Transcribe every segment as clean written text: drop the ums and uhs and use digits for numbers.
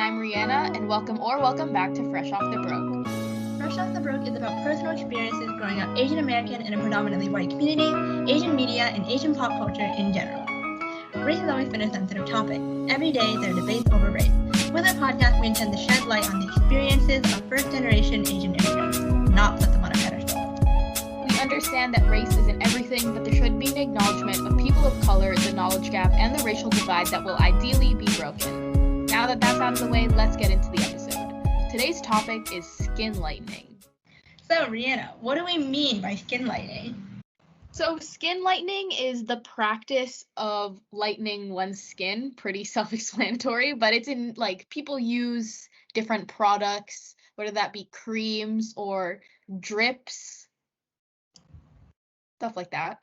I'm Rihanna, and welcome back to Fresh Off the Broke. Fresh Off the Broke is about personal experiences growing up Asian American in a predominantly white community, Asian media, and Asian pop culture in general. Race has always been a sensitive topic. Every day there are debates over race. With our podcast, we intend to shed light on the experiences of first-generation Asian immigrants, not put them on a pedestal. We understand that race isn't everything, but there should be an acknowledgement of people of color, the knowledge gap, and the racial divide that will ideally be broken. Now that that's out of the way, let's get into the episode. Today's topic is skin lightening. So, Rihanna, what do we mean by skin lightening? So skin lightening is the practice of lightening one's skin. Pretty self-explanatory, but it's in people use different products, whether that be creams or drips, stuff like that.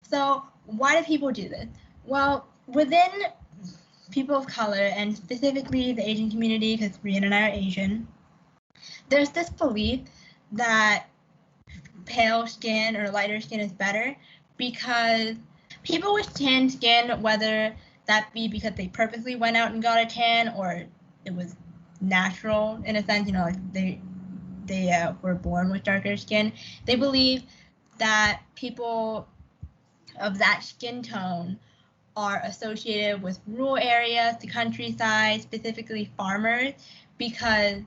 So why do people do this? Well, within people of color, and specifically the Asian community, because Rihanna and I are Asian, there's this belief that pale skin or lighter skin is better because people with tan skin, whether that be because they purposely went out and got a tan or it was natural in a sense, they were born with darker skin, they believe that people of that skin tone are associated with rural areas, the countryside, specifically farmers, because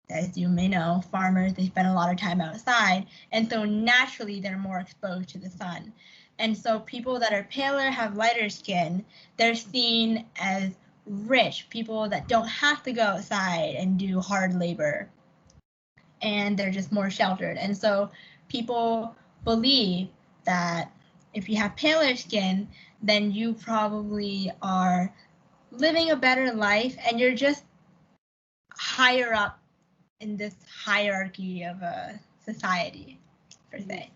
as you may know, farmers, they spend a lot of time outside, and so naturally they're more exposed to the sun. And so people that are paler, have lighter skin, they're seen as rich, people that don't have to go outside and do hard labor, and they're just more sheltered. And so people believe that if you have paler skin, then you probably are living a better life and you're just higher up in this hierarchy of a society, per se.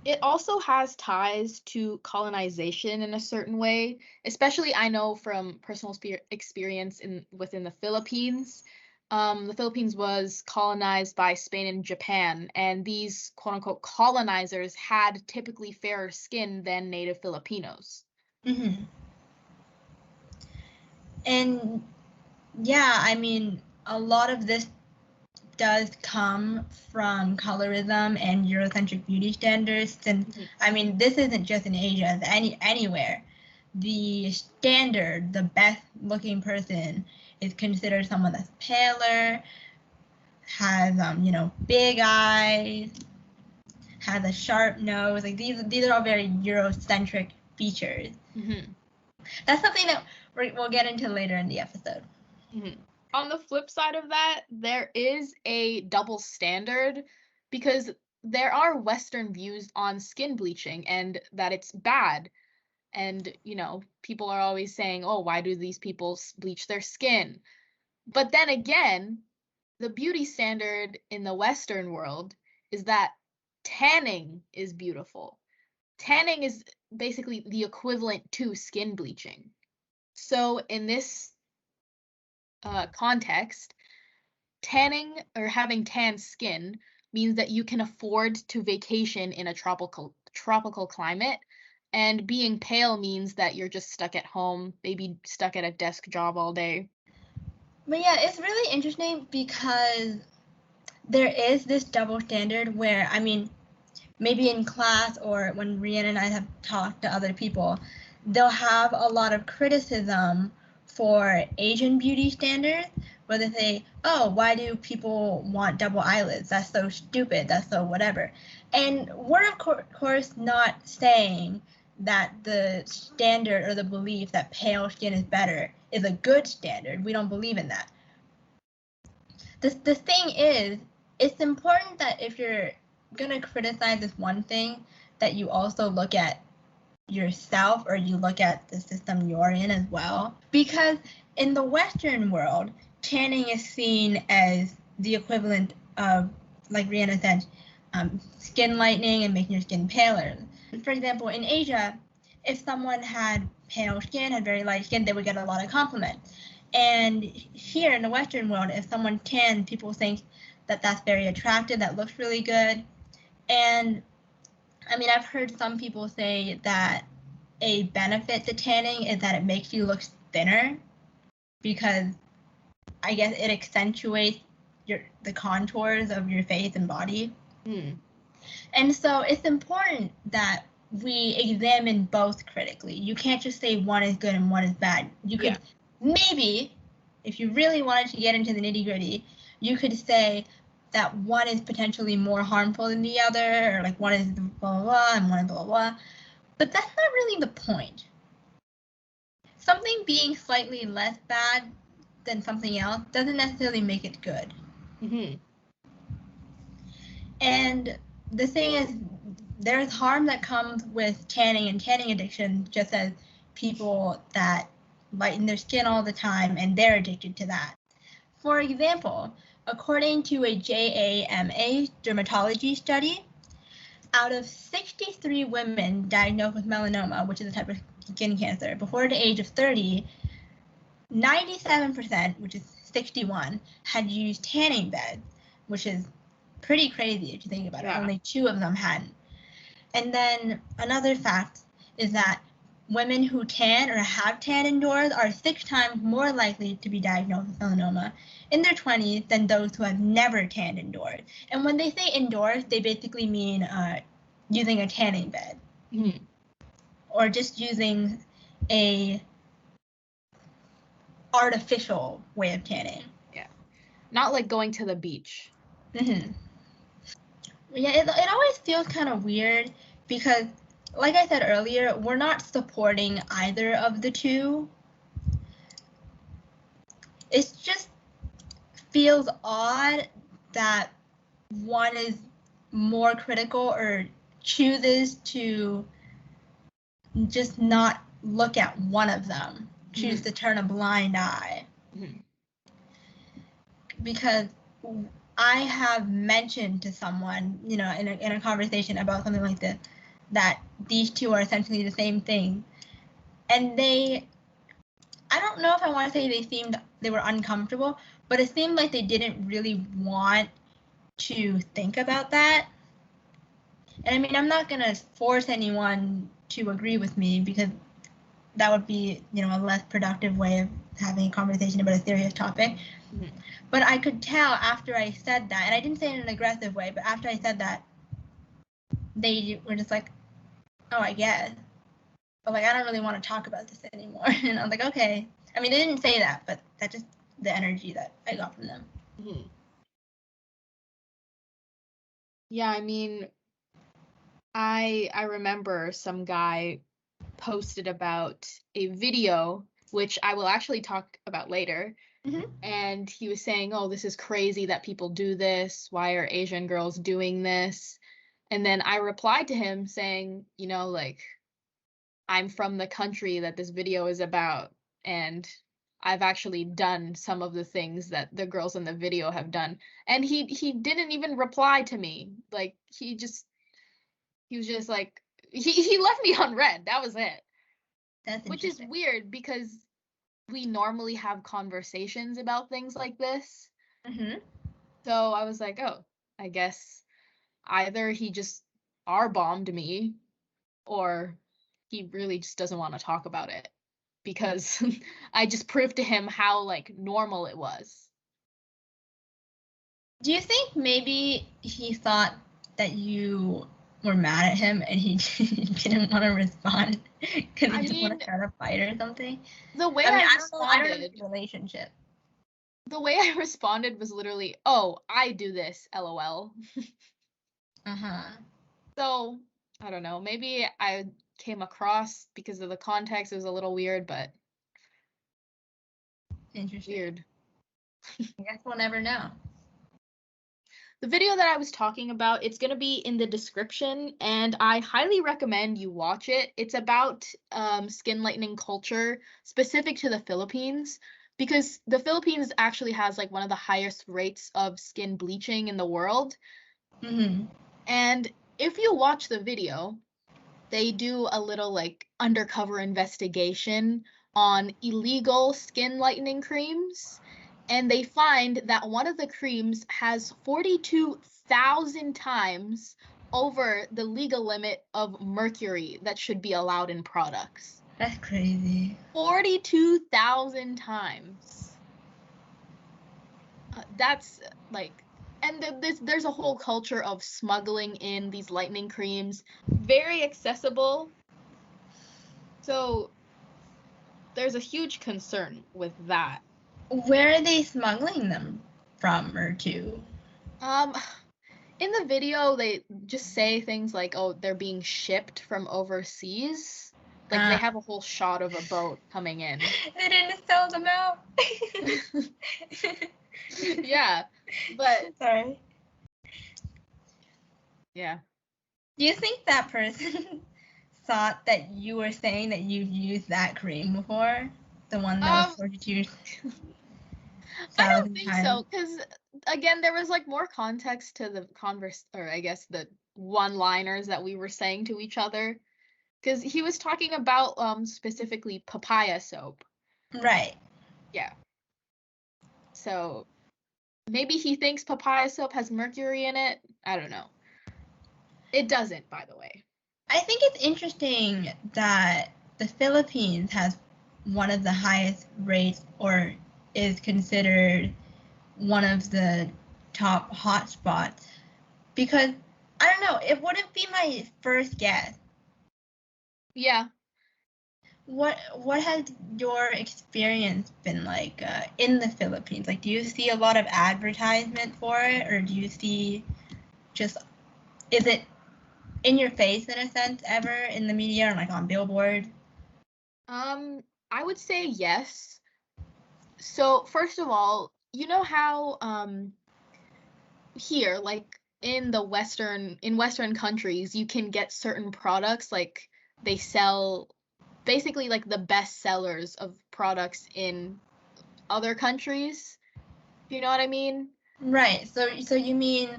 It also has ties to colonization in a certain way, especially I know from personal experience within the Philippines. The Philippines was colonized by Spain and Japan, and these quote-unquote colonizers had typically fairer skin than native Filipinos. And yeah, I mean, a lot of this does come from colorism and Eurocentric beauty standards. And I mean, this isn't just in Asia, anywhere. The standard, the best looking person is considered someone that's paler, has big eyes, has a sharp nose. Like these are all very Eurocentric features. That's something that we'll get into later in the episode. On the flip side of that, there is a double standard because there are Western views on skin bleaching and that it's bad. And, people are always saying, oh, why do these people bleach their skin? But then again, the beauty standard in the Western world is that tanning is beautiful. Tanning is basically the equivalent to skin bleaching. So in this context, tanning or having tan skin means that you can afford to vacation in a tropical climate, and being pale means that you're just stuck at home, maybe stuck at a desk job all day. But yeah, it's really interesting because there is this double standard where, I mean, maybe in class or when Rihanna and I have talked to other people, they'll have a lot of criticism for Asian beauty standards, where they say, oh, why do people want double eyelids? That's so stupid, that's so whatever. And we're of course not saying that the standard or the belief that pale skin is better is a good standard. We don't believe in that. The thing is, it's important that if you're gonna criticize this one thing, that you also look at yourself or you look at the system you're in as well. Because in the Western world, tanning is seen as the equivalent of, like Rihanna said, skin lightening and making your skin paler. For example, in Asia, if someone had pale skin, had very light skin, they would get a lot of compliments. And here in the Western world, if someone tans, people think that that's very attractive, that looks really good. And I mean, I've heard some people say that a benefit to tanning is that it makes you look thinner. because I guess it accentuates the contours of your face and body. And so it's important that we examine both critically. You can't just say one is good and one is bad. You could maybe, if you really wanted to get into the nitty-gritty, you could say that one is potentially more harmful than the other, or like one is blah blah blah and one is blah blah. But that's not really the point. Something being slightly less bad than something else doesn't necessarily make it good. And the thing is, there's harm that comes with tanning and tanning addiction, just as people that lighten their skin all the time and they're addicted to that. For example, according to a JAMA dermatology study, out of 63 women diagnosed with melanoma, which is a type of skin cancer, before the age of 30, 97%, which is 61, had used tanning beds, which is pretty crazy if you think about it. Only 2 of them hadn't. And then another fact is that women who tan or have tan indoors are 6 times more likely to be diagnosed with melanoma in their 20s than those who have never tanned indoors. And when they say indoors, they basically mean using a tanning bed or just using a artificial way of tanning. Yeah, not like going to the beach. Yeah, it always feels kind of weird because, like I said earlier, we're not supporting either of the two. It just feels odd that one is more critical or chooses to just not look at one of them, choose to turn a blind eye. Because I have mentioned to someone, in a conversation about something like this, that these two are essentially the same thing. And I don't know if I want to say they were uncomfortable, but it seemed like they didn't really want to think about that. And I mean, I'm not going to force anyone to agree with me because that would be, a less productive way of having a conversation about a serious topic. But I could tell after I said that, and I didn't say it in an aggressive way, but after I said that, they were just like, oh, I guess. But like, I don't really want to talk about this anymore. And I was like, okay. I mean, they didn't say that, but that's just the energy that I got from them. Yeah, I mean, I remember some guy posted about a video, which I will actually talk about later. And he was saying, oh, this is crazy that people do this. Why are Asian girls doing this? And then I replied to him saying, like, I'm from the country that this video is about, and I've actually done some of the things that the girls in the video have done. And he didn't even reply to me. Like, he was just like, he left me on red. That was it. Which is weird because we normally have conversations about things like this. So I was like, oh, I guess either he just R-bombed me or he really just doesn't want to talk about it because I just proved to him how like normal it was. Do you think maybe he thought that you were mad at him and he didn't want to respond because he just wanted to start a fight or something? The way I responded, I don't know the relationship. The way I responded was literally, oh, I do this, LOL. So, I don't know, maybe I came across, because of the context, it was a little weird, but interesting. Weird. I guess we'll never know. The video that I was talking about, it's going to be in the description, and I highly recommend you watch it. It's about skin lightening culture specific to the Philippines, because the Philippines actually has like one of the highest rates of skin bleaching in the world. And if you watch the video, they do a little like undercover investigation on illegal skin lightening creams. And they find that one of the creams has 42,000 times over the legal limit of mercury that should be allowed in products. That's crazy. 42,000 times. That's like, and there's a whole culture of smuggling in these lightening creams, very accessible. So there's a huge concern with that. Where are they smuggling them from or to? In the video, they just say things like, "Oh, they're being shipped from overseas." Like they have a whole shot of a boat coming in. They didn't sell them out. Yeah, but sorry. Yeah. Do you think that person thought that you were saying that you've used that cream before? The one that was 42. I don't think so, because again, there was like more context to the or I guess the one-liners that we were saying to each other, because he was talking about specifically papaya soap. Right. Yeah. So maybe he thinks papaya soap has mercury in it. I don't know. It doesn't, by the way. I think it's interesting that the Philippines has one of the highest rates, or is considered one of the top hotspots, because I don't know, it wouldn't be my first guess. Yeah. What has your experience been like in the Philippines? Like, do you see a lot of advertisement for it, or do you see just, is it in your face in a sense ever in the media or like on billboard? I would say yes. So first of all, you know how here, like in Western countries, you can get certain products, like they sell basically like the best sellers of products in other countries. You know what I mean? Right. So you mean,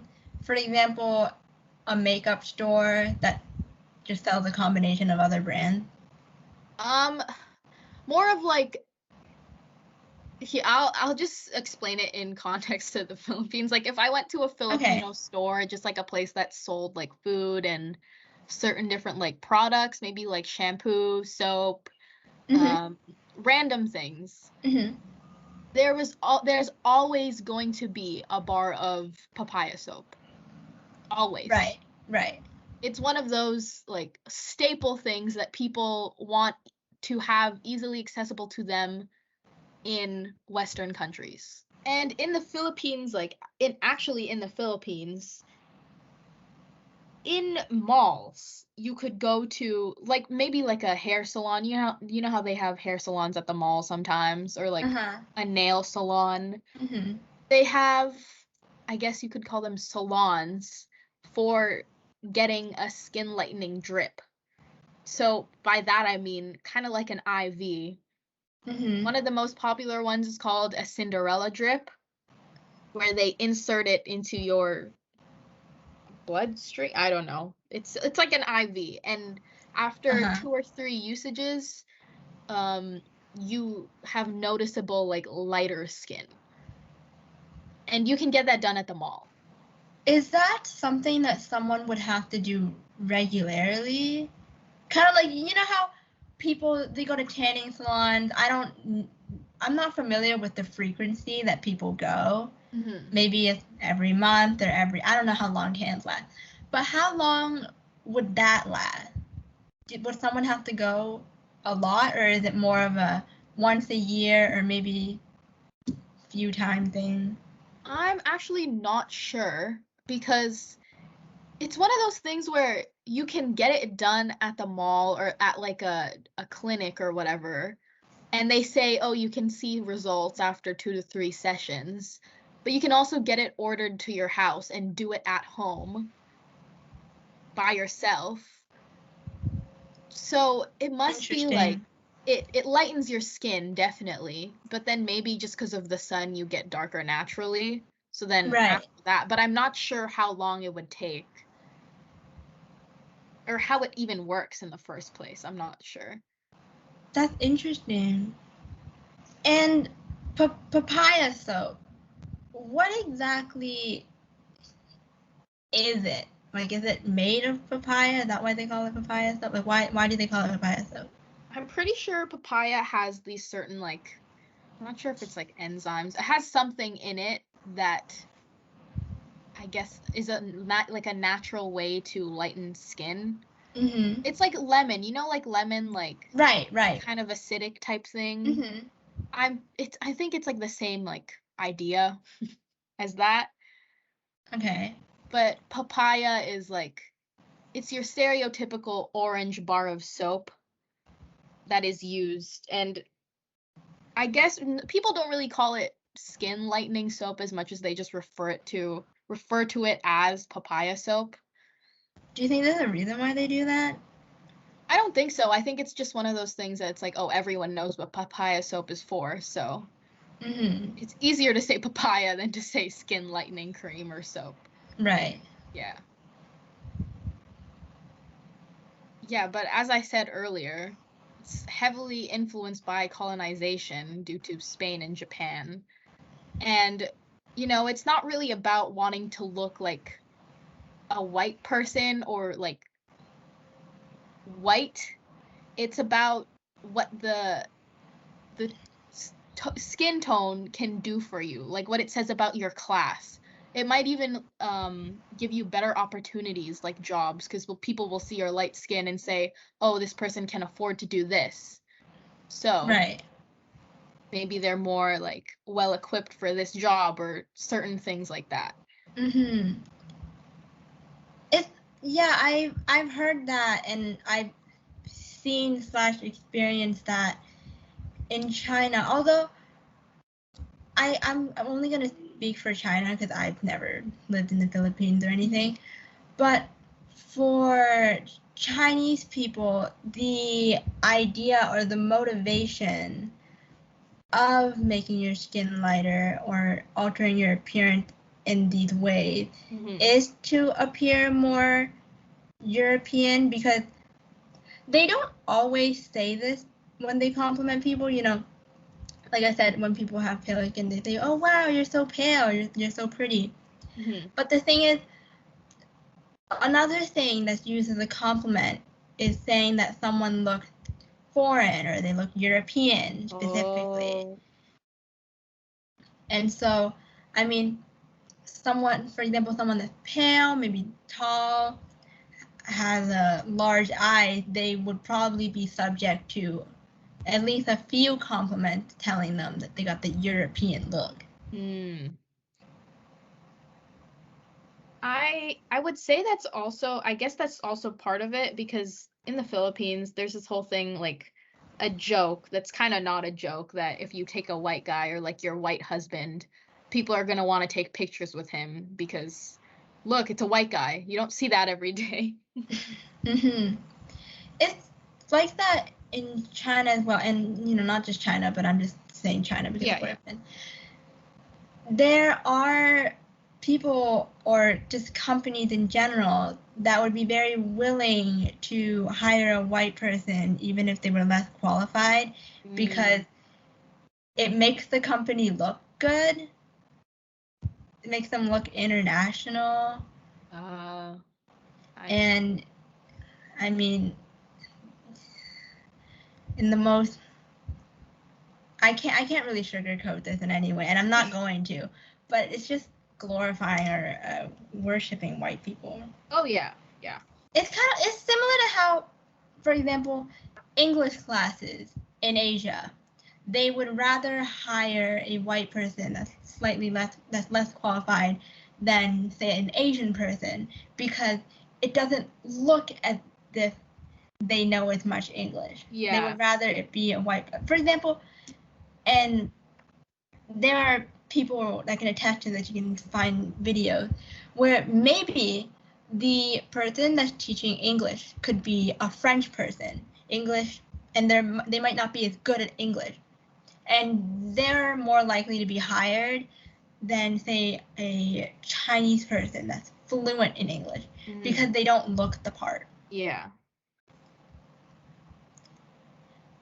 for example, a makeup store that just sells a combination of other brands? More of like, I'll just explain it in context to the Philippines. Like if I went to a Filipino store, just like a place that sold like food and certain different like products, maybe like shampoo, soap, random things. There's always going to be a bar of papaya soap. Always. Right. It's one of those like staple things that people want to have easily accessible to them in Western countries. And in the Philippines, in the Philippines, in malls, you could go to like maybe like a hair salon. You know how they have hair salons at the mall sometimes, or like a nail salon. They have, I guess you could call them salons for getting a skin lightening drip. So by that I mean kind of like an IV. One of the most popular ones is called a Cinderella drip, where they insert it into your bloodstream. I don't know. It's like an IV, and after 2 or 3 usages, you have noticeable like lighter skin. And you can get that done at the mall. Is that something that someone would have to do regularly? Kind of like, you know how people, they go to tanning salons. I'm not familiar with the frequency that people go. Maybe it's every month or I don't know how long tans last. But how long would that last? Would someone have to go a lot, or is it more of a once a year or maybe few time thing? I'm actually not sure, because it's one of those things where you can get it done at the mall or at like a clinic or whatever, and they say, oh, you can see results after 2 to 3 sessions, but you can also get it ordered to your house and do it at home by yourself. So it must be like it lightens your skin, definitely, but then maybe just because of the sun you get darker naturally. So then after that, but I'm not sure how long it would take or how it even works in the first place. I'm not sure. That's interesting. And papaya soap, what exactly is it? Like, is it made of papaya? Is that why they call it papaya soap? Like, why do they call it papaya soap? I'm pretty sure papaya has these certain, like, I'm not sure if it's like enzymes. It has something in it that I guess is like a natural way to lighten skin. Mm-hmm. It's like lemon, like lemon, like Right. kind of acidic type thing. Mm-hmm. I think it's like the same like idea as that, Okay. but papaya is like it's your stereotypical orange bar of soap that is used, and I guess people don't really call it skin lightening soap as much as they just refer to it as papaya soap. Do you think there's a reason why they do that? I don't think so. I think it's just one of those things that it's like, oh, everyone knows what papaya soap is for, so Mm-hmm. it's easier to say papaya than to say skin lightening cream or soap. Right. Yeah. Yeah, but as I said earlier, it's heavily influenced by colonization due to Spain and Japan. And, it's not really about wanting to look like a white person or like white. It's about what the skin tone can do for you, like what it says about your class. It might even give you better opportunities like jobs, because people will see your light skin and say, oh, this person can afford to do this, so Right. maybe they're more like well equipped for this job or certain things like that. Mm-hmm. I've heard that, and I've seen / experienced that in China. Although I'm only gonna speak for China because I've never lived in the Philippines or anything. But for Chinese people, the idea or the motivation of making your skin lighter or altering your appearance in these ways is to appear more European, because they don't always say this when they compliment people. Like I said, when people have pale skin, they say, oh wow, you're so pale, you're so pretty. But the thing is, another thing that's used as a compliment is saying that someone looks foreign or they look European specifically. Oh. And so, I mean, for example, someone that's pale, maybe tall, has a large eye, they would probably be subject to at least a few compliments telling them that they got the European look. I would say I guess that's also part of it, because in the Philippines there's this whole thing, like a joke that's kind of not a joke, that if you take a white guy or like your white husband, people are going to want to take pictures with him because look, it's a white guy. You don't see that every day. Mm-hmm. It's like that in China as well, and not just China, but I'm just saying China because of what happened. There are people or just companies in general that would be very willing to hire a white person even if they were less qualified, because it makes the company look good. It makes them look international. And I mean, in the most, I can't really sugarcoat this in any way, and I'm not going to, but it's just glorifying or worshiping white people. Oh yeah. It's similar to how, for example, English classes in Asia, they would rather hire a white person that's less qualified than, say, an Asian person, because it doesn't look as if they know as much English. They would rather it be a white, for example, and there are people that can attest to this. You can find videos where maybe the person that's teaching English could be a French person, and they might not be as good at English, and they're more likely to be hired than, say, a Chinese person that's fluent in English, because they don't look the part. Yeah.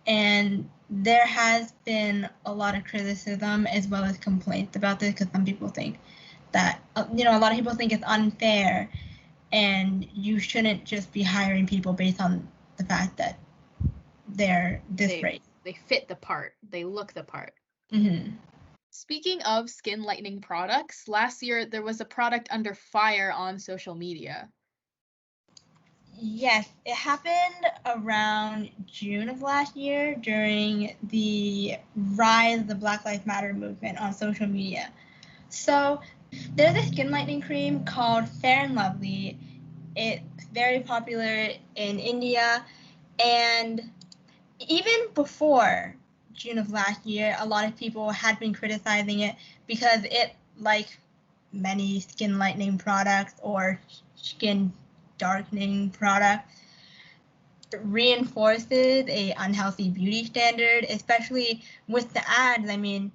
And there has been a lot of criticism as well as complaints about this, because some people think that, a lot of people think it's unfair, and you shouldn't just be hiring people based on the fact that they're this They great. they fit the part. They look the part. Hmm. Speaking of skin lightening products, last year there was a product under fire on social media. Yes, it happened around June of last year during the rise of the Black Lives Matter movement on social media. So there's a skin lightening cream called Fair and Lovely. It's very popular in India, and even before June of last year, a lot of people had been criticizing it because it, like many skin lightening products or skin darkening products, reinforces a unhealthy beauty standard, especially with the ads. I mean,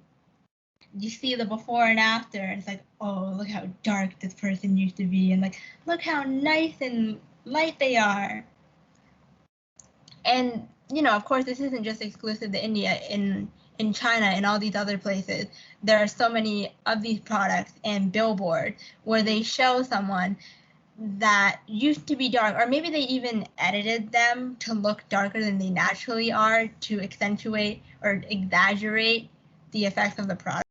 you see the before and after, and it's like, oh, look how dark this person used to be, and like, look how nice and light they are. And of course, this isn't just exclusive to India. In China and all these other places, there are so many of these products and billboards where they show someone that used to be dark, or maybe they even edited them to look darker than they naturally are to accentuate or exaggerate the effects of the product.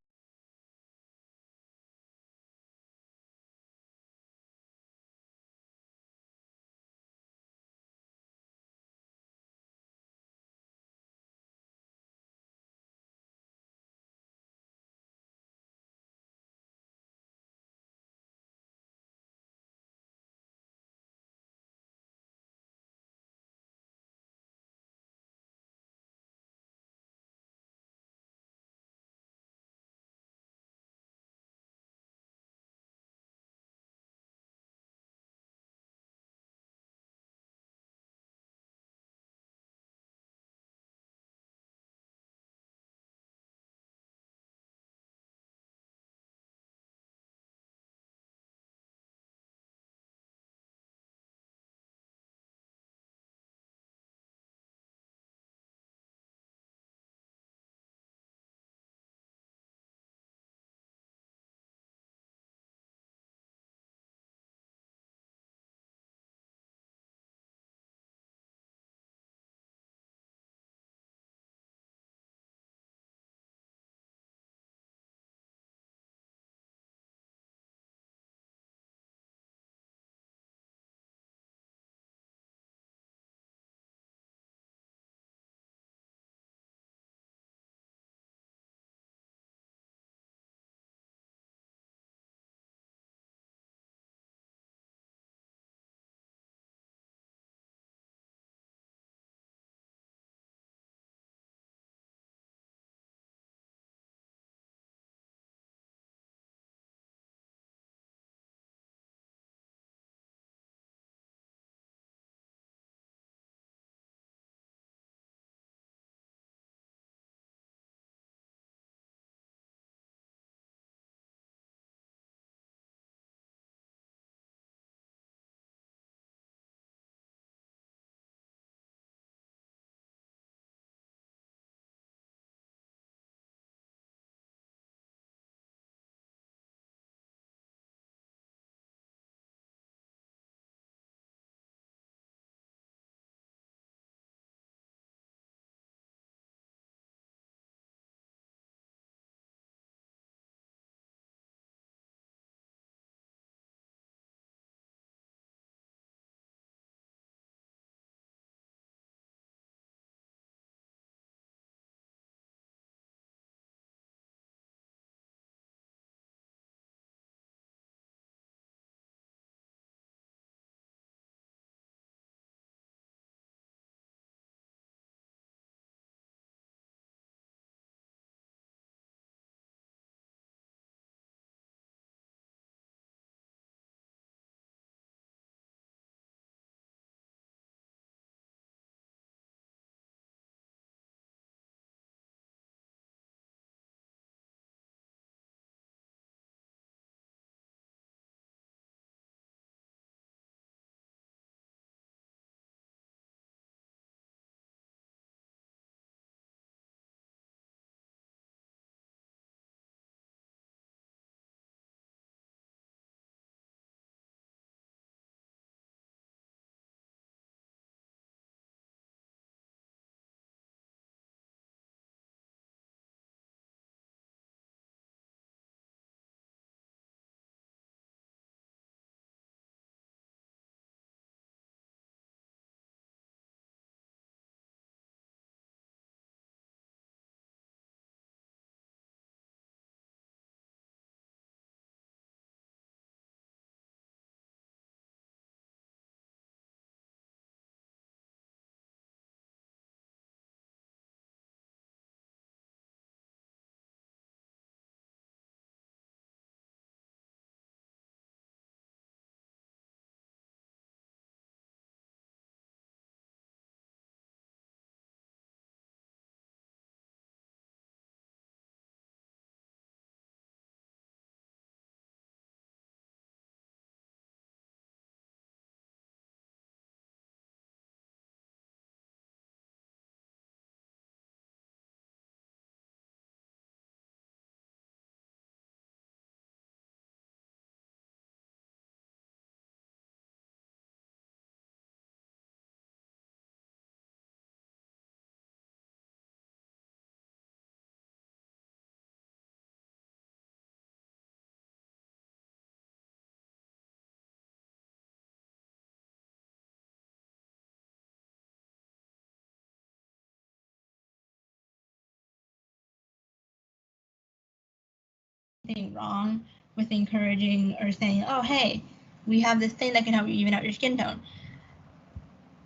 anything wrong with encouraging or saying, oh, hey, we have this thing that can help you even out your skin tone.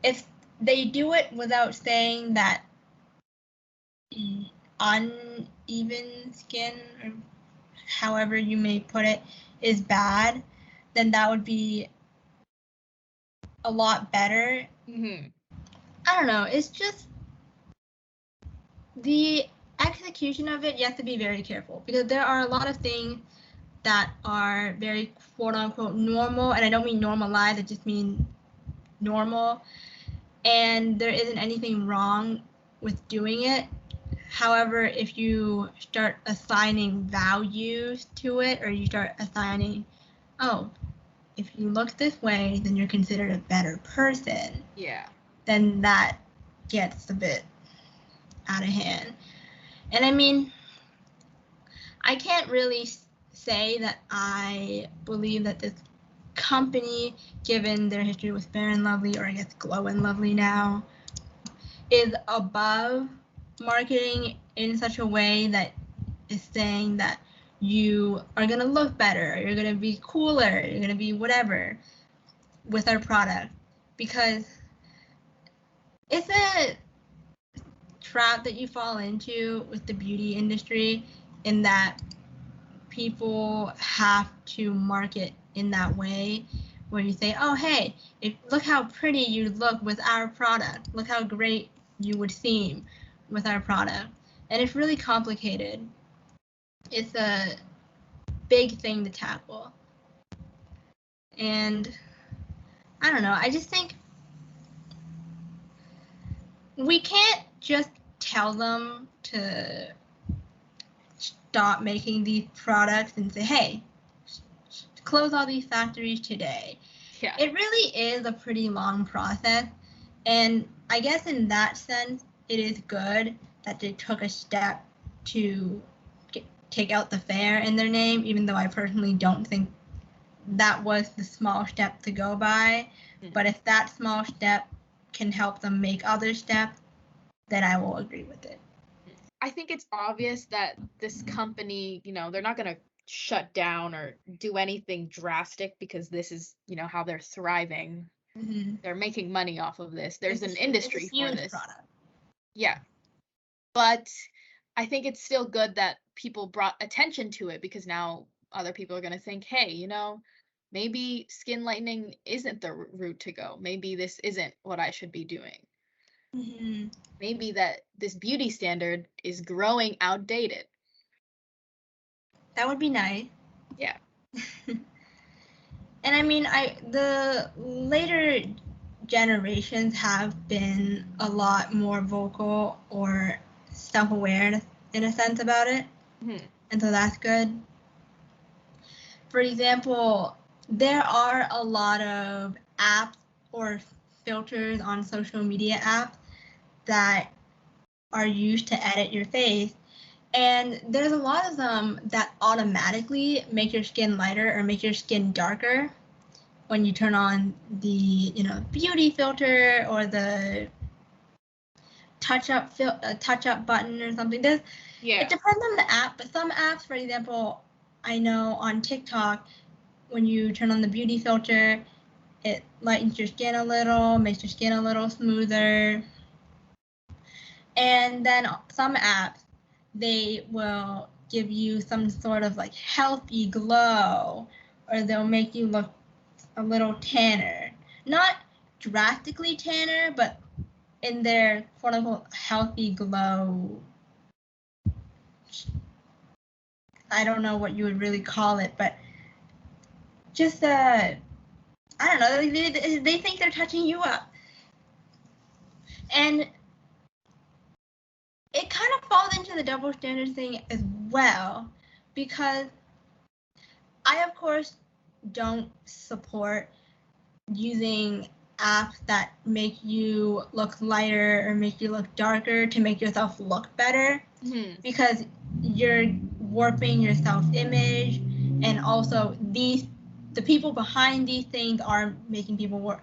If they do it without saying that uneven skin, or however you may put it, is bad, then that would be a lot better. Mm-hmm. I don't know. It's just the execution of it, you have to be very careful, because there are a lot of things that are very quote-unquote normal, and I don't mean normalized, I just mean normal, and there isn't anything wrong with doing it. However, if you start assigning values to it, or you start assigning, oh, if you look this way, then you're considered a better person, Yeah. then that gets a bit out of hand. And I mean, I can't really say that I believe that this company, given their history with Fair and Lovely, or I guess Glow and Lovely now, is above marketing in such a way that is saying that you are going to look better, you're going to be cooler, you're going to be whatever with our product, because it's a trap that you fall into with the beauty industry, in that people have to market in that way, where you say, oh, hey, look how pretty you look with our product, look how great you would seem with our product. And it's really complicated. It's a big thing to tackle. And I don't know, I just think we can't just tell them to stop making these products and say, hey, close all these factories today. Yeah. It really is a pretty long process, and I guess in that sense, it is good that they took a step to take out the fair in their name, even though I personally don't think that was the small step to go by. Mm. But if that small step can help them make other steps, then I will agree with it. I think it's obvious that this company, they're not going to shut down or do anything drastic, because this is, how they're thriving. Mm-hmm. They're making money off of this. There's an industry for this. Product. Yeah. But I think it's still good that people brought attention to it, because now other people are going to think, hey, maybe skin lightening isn't the route to go. Maybe this isn't what I should be doing. Mm-hmm. Maybe that this beauty standard is growing outdated. That would be nice. Yeah. And I mean, the later generations have been a lot more vocal or self-aware in a sense about it. Mm-hmm. And so that's good. For example, there are a lot of apps or filters on social media apps that are used to edit your face. And there's a lot of them that automatically make your skin lighter or make your skin darker when you turn on the, beauty filter or the touch-up button or something. It depends on the app, but some apps, for example, I know on TikTok, when you turn on the beauty filter, it lightens your skin a little, makes your skin a little smoother. And then some apps, they will give you some sort of like healthy glow, or they'll make you look a little tanner. Not drastically tanner, but in their quote unquote healthy glow. I don't know what you would really call it, but just I don't know, they think they're touching you up. And it kind of falls into the double standard thing as well, because I, of course, don't support using apps that make you look lighter or make you look darker to make yourself look better, because you're warping your self-image, and also the people behind these things are making people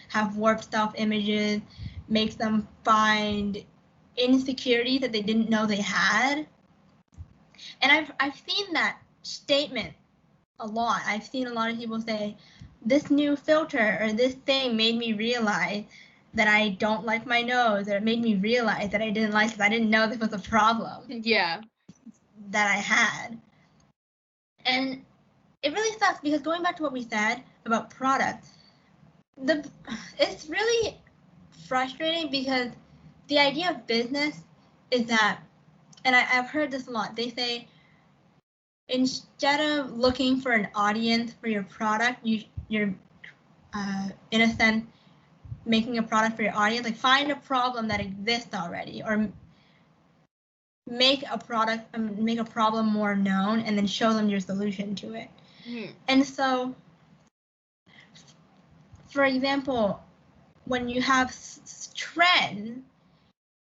have warped self-images, makes them find insecurity that they didn't know they had. And I've seen that statement a lot. I've seen a lot of people say, this new filter or this thing made me realize that I don't like my nose, or it made me realize that I didn't like it. I didn't know this was a problem. Yeah. That I had. And it really sucks because going back to what we said about products, it's really frustrating because the idea of business is that, and I've heard this a lot, they say, instead of looking for an audience for your product, you're in a sense making a product for your audience. Like, find a problem that exists already, or make a problem more known, and then show them your solution to it. And so, for example, when you have trends,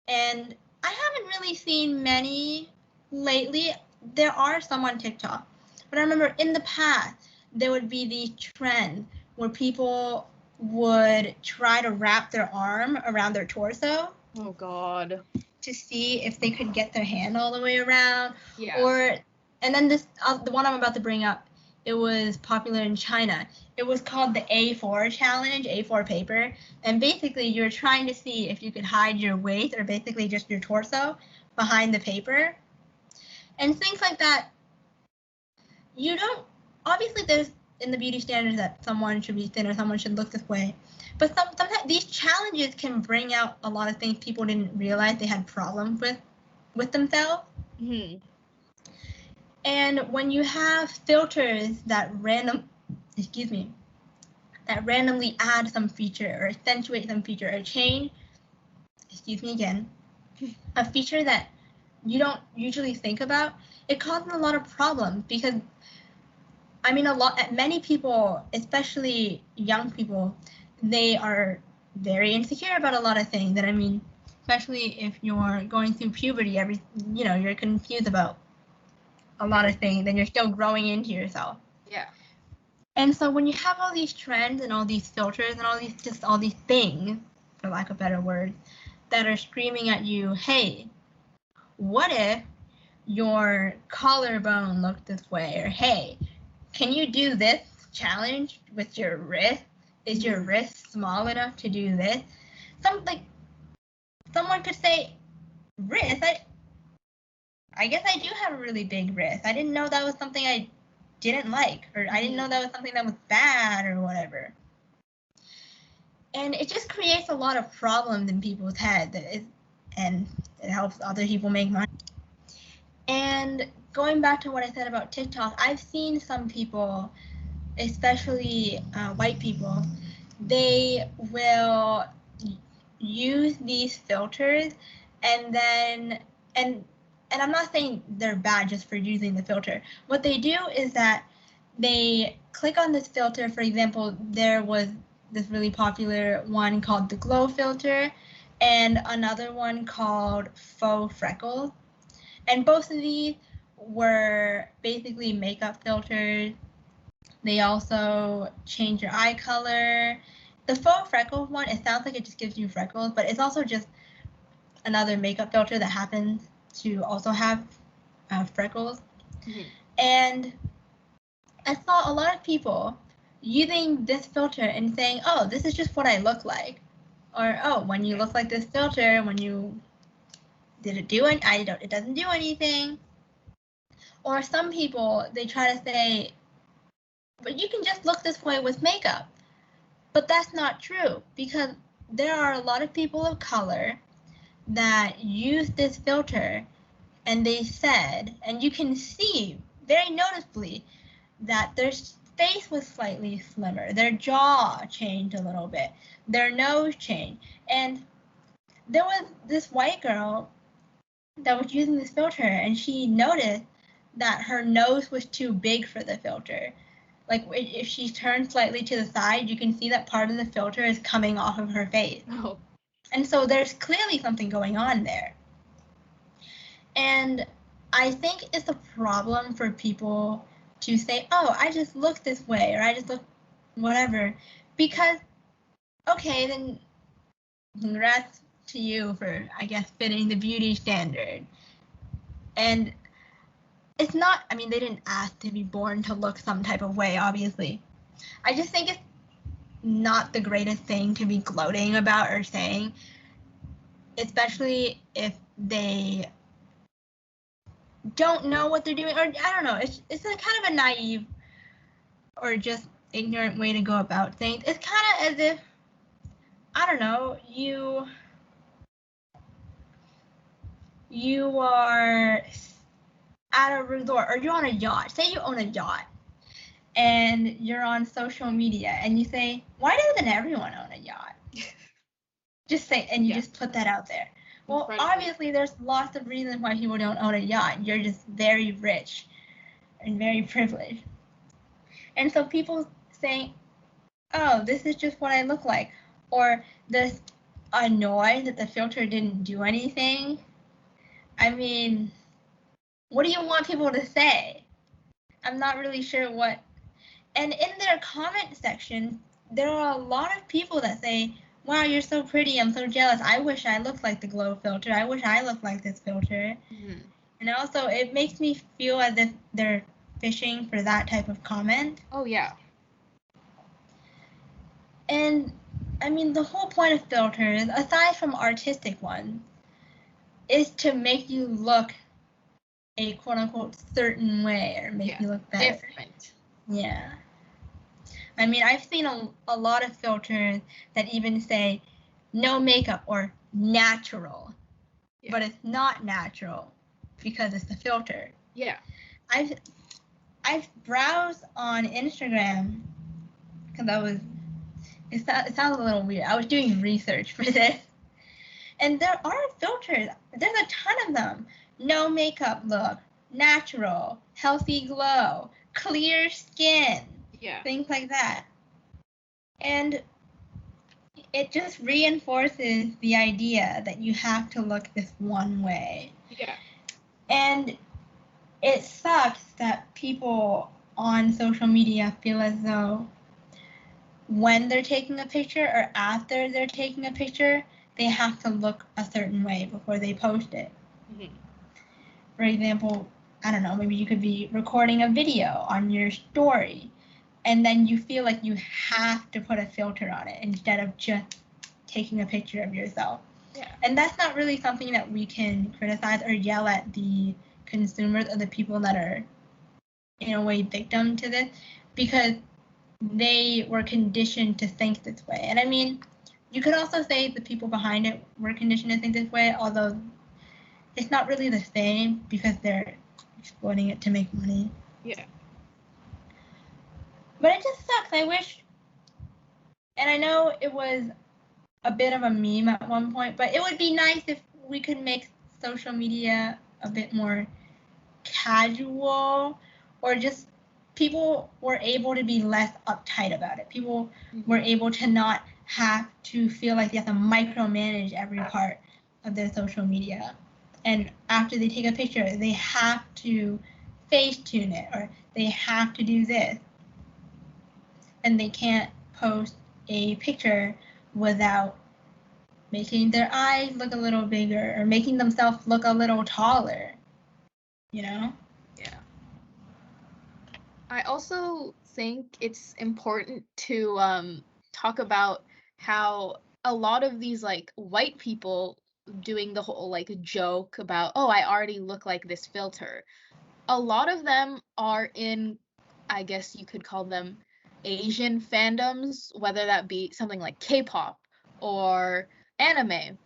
and I haven't really seen many lately. There are some on TikTok, but I remember in the past there would be these trends where people would try to wrap their arm around their torso. Oh God. To see if they could get their hand all the way around. Yeah. And then this, the one I'm about to bring up, it was popular in China. It was called the A4 challenge, A4 paper. And basically you're trying to see if you could hide your waist, or basically just your torso, behind the paper. And things like that. Obviously there's in the beauty standards that someone should be thin or someone should look this way. But sometimes these challenges can bring out a lot of things people didn't realize they had problems with themselves. And when you have filters that randomly add some feature or accentuate some feature or change, a feature that you don't usually think about, it causes a lot of problems because, I mean, many people, especially young people, they are very insecure about a lot of things. And I mean, especially if you're going through puberty, you're confused about a lot of things, and you're still growing into yourself. Yeah. And so when you have all these trends and all these filters and all these things, for lack of better words, that are screaming at you, hey, what if your collarbone looked this way? Or hey, can you do this challenge with your wrist? Is your wrist small enough to do this? Someone could say, wrist? I guess I do have a really big wrist. I didn't know that was something I didn't like, or I didn't know that was something that was bad or whatever. And it just creates a lot of problems in people's heads, and it helps other people make money. And going back to what I said about TikTok, I've seen some people, especially white people, they will use these filters, and I'm not saying they're bad just for using the filter. What they do is that they click on this filter. For example, there was this really popular one called the glow filter, and another one called faux freckles. And both of these were basically makeup filters. They also change your eye color. The faux freckles one, it sounds like it just gives you freckles, but it's also just another makeup filter that happens to also have freckles. And I saw a lot of people using this filter and saying, oh, this is just what I look like. Or, oh, when you look like this filter, did it do it? It doesn't do anything. Or some people, they try to say, but you can just look this way with makeup. But that's not true, because there are a lot of people of color that use this filter, and they said, and you can see very noticeably that their face was slightly slimmer, their jaw changed a little bit, their nose changed. And there was this white girl that was using this filter, and she noticed that her nose was too big for the filter. Like, if she turned slightly to the side, you can see that part of the filter is coming off of her face. Oh. And so there's clearly something going on there. And I think it's a problem for people to say, oh, I just look this way, or I just look whatever. Because, okay, then congrats to you for, I guess, fitting the beauty standard. And it's not, I mean, they didn't ask to be born to look some type of way, obviously. I just think it's not the greatest thing to be gloating about or saying, especially if they don't know what they're doing, or I don't know, it's a kind of a naive or just ignorant way to go about things. It's kind of as if, I don't know, you are at a resort or you're on a yacht. Say you own a yacht and you're on social media and you say, why doesn't everyone own a yacht? Just say, and you just put that out there. Well, Incredibly. obviously there's lots of reasons why people don't own a yacht. You're just very rich and very privileged. And so people say, oh, this is just what I look like. Or this annoyed that the filter didn't do anything. I mean, what do you want people to say? I'm not really sure what. And in their comment section, there are a lot of people that say, wow, you're so pretty. I'm so jealous. I wish I looked like the glow filter. I wish I looked like this filter. Mm-hmm. And also, it makes me feel as if they're fishing for that type of comment. Oh, yeah. And, I mean, the whole point of filters, aside from artistic ones, is to make you look a quote-unquote certain way or make you look better. Different. Yeah. I mean, I've seen a lot of filters that even say no makeup or natural, but it's not natural because it's the filter. Yeah. I've browsed on Instagram because it sounds a little weird. I was doing research for this. And there are filters. There's a ton of them. No makeup look, natural, healthy glow, clear skin. Yeah. Things like that. And it just reinforces the idea that you have to look this one way. Yeah. And it sucks that people on social media feel as though when they're taking a picture or after they're taking a picture, they have to look a certain way before they post it. Mm-hmm. For example, I don't know, maybe you could be recording a video on your story, and then you feel like you have to put a filter on it instead of just taking a picture of yourself. Yeah. And that's not really something that we can criticize or yell at the consumers or the people that are, in a way, victim to this, because they were conditioned to think this way. And I mean, you could also say the people behind it were conditioned to think this way, although it's not really the same because they're exploiting it to make money. Yeah. But it just sucks. I wish, and I know it was a bit of a meme at one point, but it would be nice if we could make social media a bit more casual, or just people were able to be less uptight about it. People were able to not have to feel like they have to micromanage every part of their social media. And after they take a picture, they have to Facetune it, or they have to do this. And they can't post a picture without making their eyes look a little bigger or making themselves look a little taller, you know? Yeah. I also think it's important to talk about how a lot of these like white people doing the whole like joke about, oh, I already look like this filter. A lot of them are in, I guess you could call them Asian fandoms, whether that be something like K-pop or anime.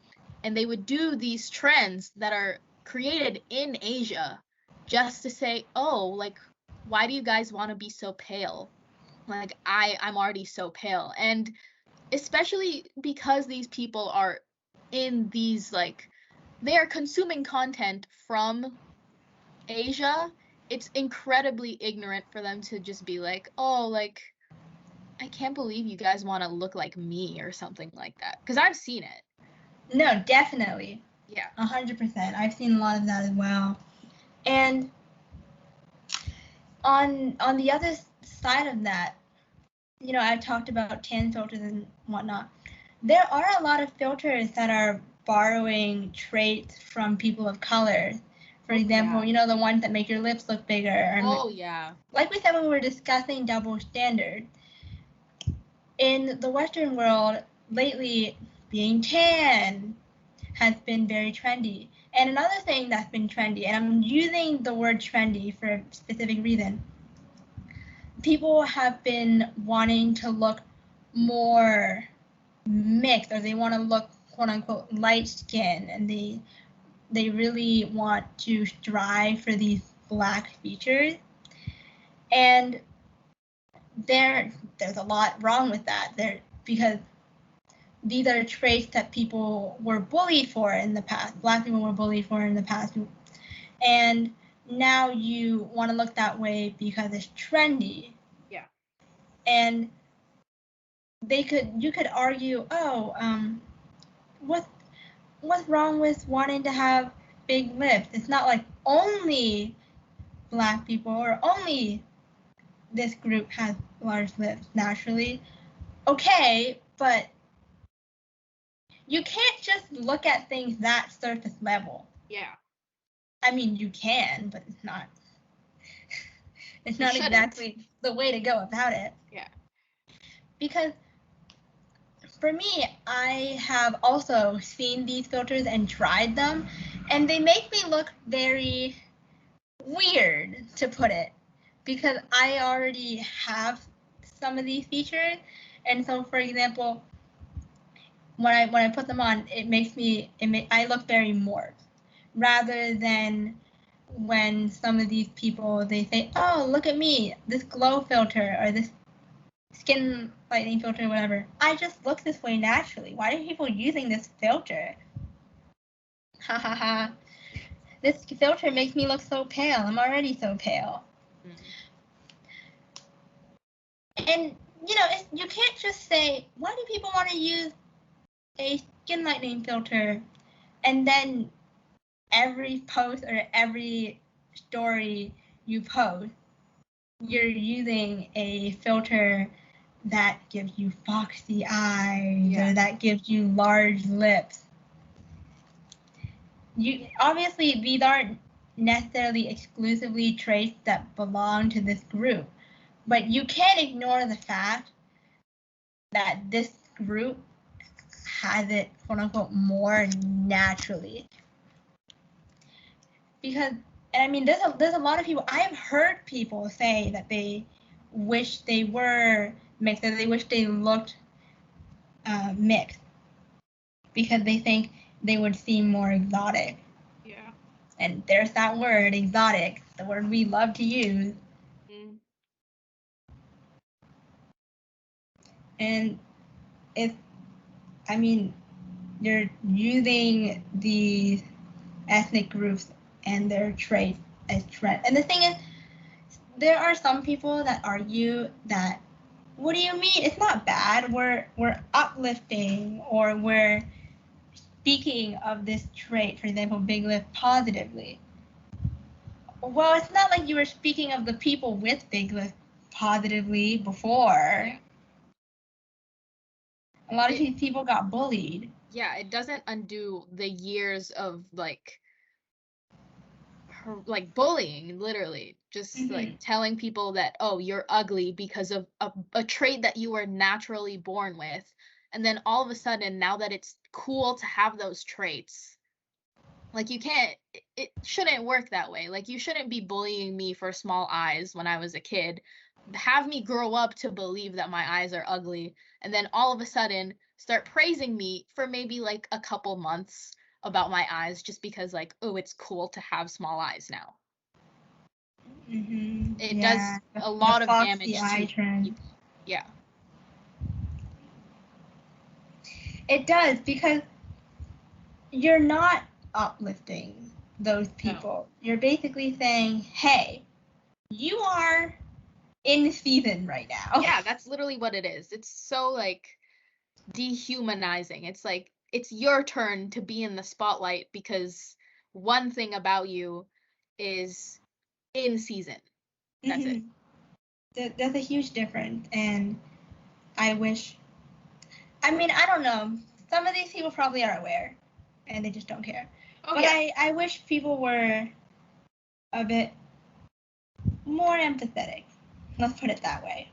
And they would do these trends that are created in Asia just to say, oh, like, why do you guys want to be so pale? Like, I'm already so pale. And especially because these people are in these, like, they are consuming content from Asia, it's incredibly ignorant for them to just be like, oh, like, I can't believe you guys want to look like me or something like that. Because I've seen it. No, definitely. Yeah. 100%. I've seen a lot of that as well. And on the other side of that, you know, I've talked about tan filters and whatnot. There are a lot of filters that are borrowing traits from people of color. For example, yeah. the ones that make your lips look bigger. Oh, yeah. Like we said when we were discussing double standards, in the Western world, lately, being tan has been very trendy. And another thing that's been trendy, and I'm using the word trendy for a specific reason, people have been wanting to look more mixed, or they want to look quote unquote light skin, and they really want to strive for these black features. And there's a lot wrong with that because these are traits that people were bullied for in the past. Black people were bullied for in the past. And now you want to look that way because it's trendy. Yeah. And you could argue, what's wrong with wanting to have big lips? It's not like only black people or only this group has large lips naturally. Okay, but you can't just look at things that surface level. Yeah. I mean, you can, but it's not exactly the way to go about it. Yeah. Because for me, I have also seen these filters and tried them, and they make me look very weird, to put it, because I already have some of these features. And so, for example, when I put them on, I look very morphed, rather than when some of these people, they say, oh, look at me, this glow filter or this skin lightening filter, whatever. I just look this way naturally. Why are people using this filter? Ha ha ha. This filter makes me look so pale. I'm already so pale. And, you can't just say, why do people want to use a skin lightening filter? And then every post or every story you post, you're using a filter that gives you foxy eyes or that gives you large lips. Obviously, these aren't necessarily exclusively traits that belong to this group, but you can't ignore the fact that this group has it, quote unquote, more naturally. Because, and I mean, there's a lot of people, I've heard people say that they wish they were mixed, that they wish they looked mixed, because they think they would seem more exotic. Yeah. And there's that word, exotic, the word we love to use. And you're using these ethnic groups and their traits as trend. And the thing is, there are some people that argue that, what do you mean? It's not bad. We're uplifting, or we're speaking of this trait, for example, big lip, positively. Well, it's not like you were speaking of the people with big lip positively before. Yeah. A lot of these people got bullied. Yeah, it doesn't undo the years of like bullying, literally. Just like telling people that, oh, you're ugly because of a trait that you were naturally born with. And then all of a sudden, now that it's cool to have those traits, like it shouldn't work that way. Like, you shouldn't be bullying me for small eyes when I was a kid. Have me grow up to believe that my eyes are ugly, and then all of a sudden start praising me for maybe like a couple months about my eyes, just because like, oh, it's cool to have small eyes now. It does a lot of damage to people. Yeah. It does, because you're not uplifting those people. No. You're basically saying, hey, you are in season right now. Yeah, that's literally what it is. It's so like dehumanizing. It's like, it's your turn to be in the spotlight because one thing about you is in season. That's it. That's a huge difference. And I don't know. Some of these people probably are aware and they just don't care. Oh, but yeah. I wish people were a bit more empathetic. Let's put it that way.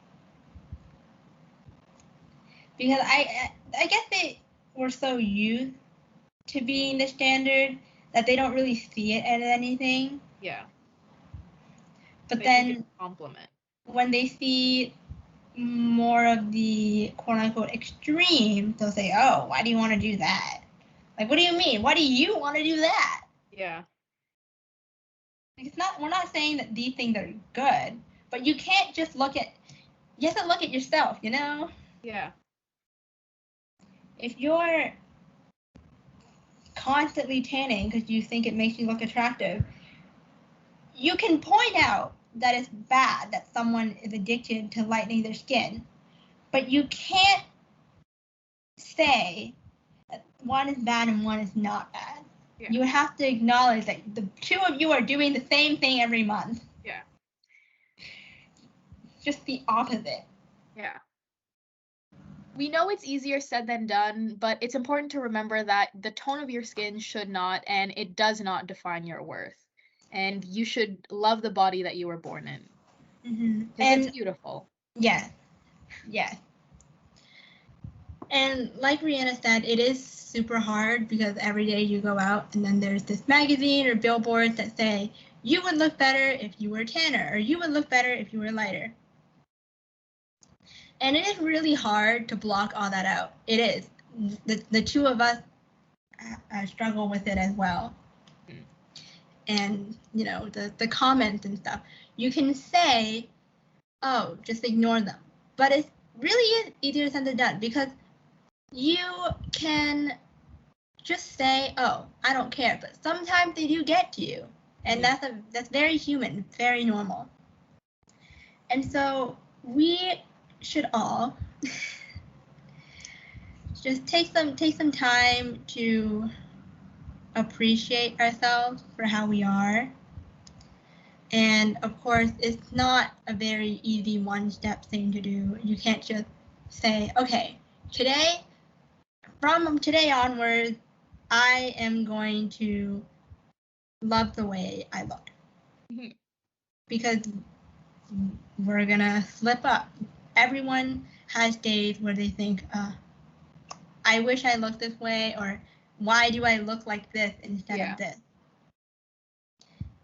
Because I guess they were so used to being the standard that they don't really see it as anything. Yeah. But They then think it's a compliment. when they see more of the quote-unquote extreme, they'll say, oh, why do you want to do that? Like, what do you mean? Why do you want to do that? Yeah. We're not saying that these things are good, but you can't just you have to look at yourself, you know? Yeah. If you're constantly tanning because you think it makes you look attractive, you can point out that it's bad that someone is addicted to lightening their skin, but you can't say that one is bad and one is not bad. Yeah. You would have to acknowledge that the two of you are doing the same thing every month. Yeah. Just the opposite. Yeah. We know it's easier said than done, but it's important to remember that the tone of your skin should not, and it does not define your worth. And you should love the body that you were born in. Mm-hmm. And it's beautiful. Yes. Yes. And like Rihanna said, it is super hard because every day you go out and then there's this magazine or billboards that say, you would look better if you were tanner, or you would look better if you were lighter. And it is really hard to block all that out. It is. The two of us struggle with it as well. Mm. And, you know, the comments and stuff. You can say, oh, just ignore them. But it really is easier said than done because you can just say, oh, I don't care. But sometimes they do get to you. And that's very human, very normal. And so we should all just take some time to appreciate ourselves for how we are. And of course, it's not a very easy one-step thing to do. You can't just say, okay, from today onwards, I am going to love the way I look. Mm-hmm. Because we're gonna slip up. Everyone has days where they think, I wish I looked this way, or why do I look like this instead of this?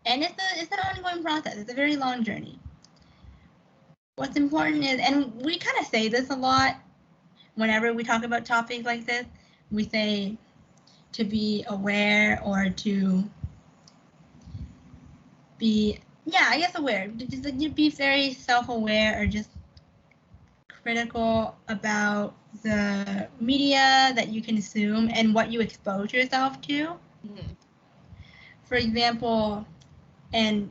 And it's an ongoing process. It's a very long journey. What's important is, and we kind of say this a lot whenever we talk about topics like this, we say to be aware or to be, I guess aware. Just like, you be very self-aware or just critical about the media that you consume and what you expose yourself to. Mm-hmm. For example, and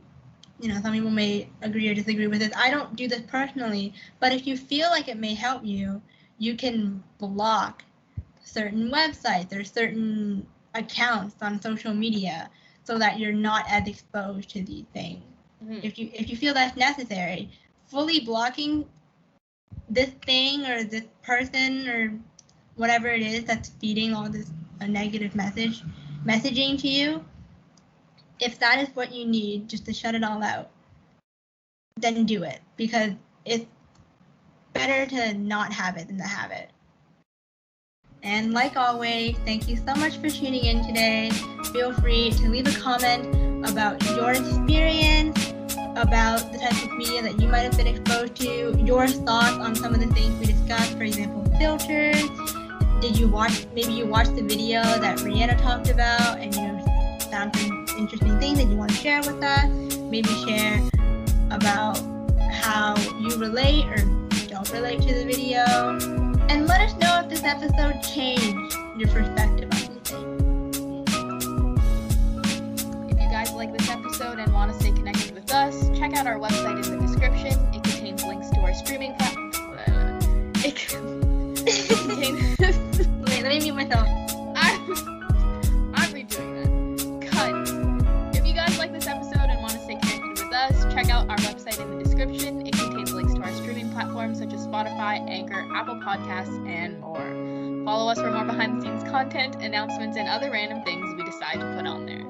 you know, some people may agree or disagree with this. I don't do this personally, but if you feel like it may help you, you can block certain websites or certain accounts on social media so that you're not as exposed to these things. Mm-hmm. If you feel that's necessary, fully blocking this thing or this person or whatever it is that's feeding all this negative messaging to you, if that is what you need just to shut it all out, then do it, because it's better to not have it than to have it. And like always, thank you so much for tuning in today. Feel free to leave a comment about your experience, about the type of media that you might have been exposed to, your thoughts on some of the things we discussed, for example, filters. Maybe you watched the video that Rihanna talked about and you found some interesting things that you want to share with us. Maybe share about how you relate or don't relate to the video. And let us know if this episode changed your perspective on these things. If you guys like this episode and want to stay connected with us, check out our website in the description. It contains links to our streaming platform. It contains... Wait, let me mute myself. I'm redoing that. Cut. If you guys like this episode and want to stay connected with us, check out our website in the description. It contains links to our streaming platforms such as Spotify, Anchor, Apple Podcasts, and more. Follow us for more behind-the-scenes content, announcements, and other random things we decide to put on there.